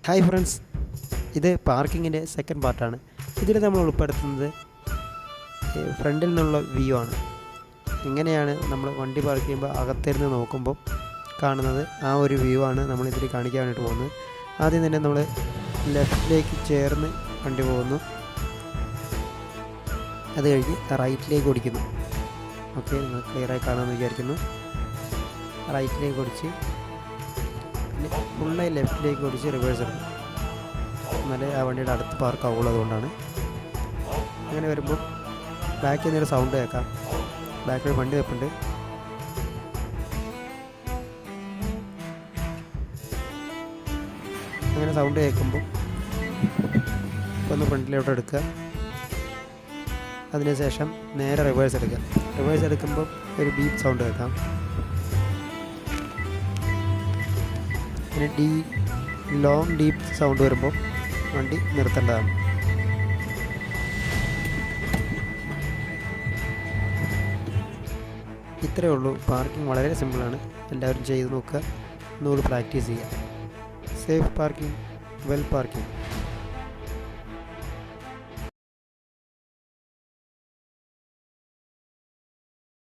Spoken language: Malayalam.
ഹായ് ഫ്രണ്ട്സ്, ഇത് പാർക്കിങ്ങിൻ്റെ സെക്കൻഡ് പാർട്ടാണ്. ഇതിൽ നമ്മൾ ഉൾപ്പെടുത്തുന്നത് ഫ്രണ്ടിൽ നിന്നുള്ള വ്യൂ ആണ്. എങ്ങനെയാണ് നമ്മൾ വണ്ടി പാർക്ക് ചെയ്യുമ്പോൾ അകത്തിരുന്ന് നോക്കുമ്പോൾ കാണുന്നത്, ആ ഒരു വ്യൂ ആണ് നമ്മളിതിൽ കാണിക്കാൻ വേണ്ടിയിട്ട് പോകുന്നത്. ആദ്യം തന്നെ നമ്മൾ ലെഫ്റ്റിലേക്ക് ചേർന്ന് വണ്ടി പോകുന്നു, അത് കഴിഞ്ഞ് റൈറ്റിലേക്ക് ഓടിക്കുന്നു. ഓക്കെ, നിങ്ങൾ ക്ലിയറായി കാണാമെന്ന് വിചാരിക്കുന്നു. റൈറ്റിലേക്ക് ഓടിച്ച് പിന്നെ ഫുള്ളായി ലെഫ്റ്റിലേക്ക് ഓടിച്ച് റിവേഴ്സ് എടുക്കും. എന്നാലേ ആ വണ്ടിയുടെ അടുത്ത് പാർക്ക് ആവുള്ളൂ. അതുകൊണ്ടാണ് അങ്ങനെ വരുമ്പോൾ ബാക്കിൽ നിന്നൊരു സൗണ്ട് കേൾക്കാം. ബാക്കിൽ വണ്ടി വെപ്പുണ്ട്. അങ്ങനെ സൗണ്ട് കേൾക്കുമ്പോൾ ഒന്ന് ഫ്രണ്ടിലോട്ട് എടുക്കുക. അതിനുശേഷം നേരെ റിവേഴ്സ് എടുക്കുക. റിവേഴ്സ് എടുക്കുമ്പോൾ ഒരു ബീപ്പ് സൗണ്ട് കേൾക്കാം. പിന്നെ ലോങ് ഡീപ്പ് സൗണ്ട് വരുമ്പോൾ വണ്ടി നിർത്തേണ്ടതാണ്. ഇത്രയേ ഉള്ളൂ. പാർക്കിംഗ് വളരെ സിമ്പിളാണ്. എല്ലാവരും ചെയ്ത് നോക്കുക, ഒന്നുകൂടി പ്രാക്ടീസ് ചെയ്യുക. Safe parking, well parking.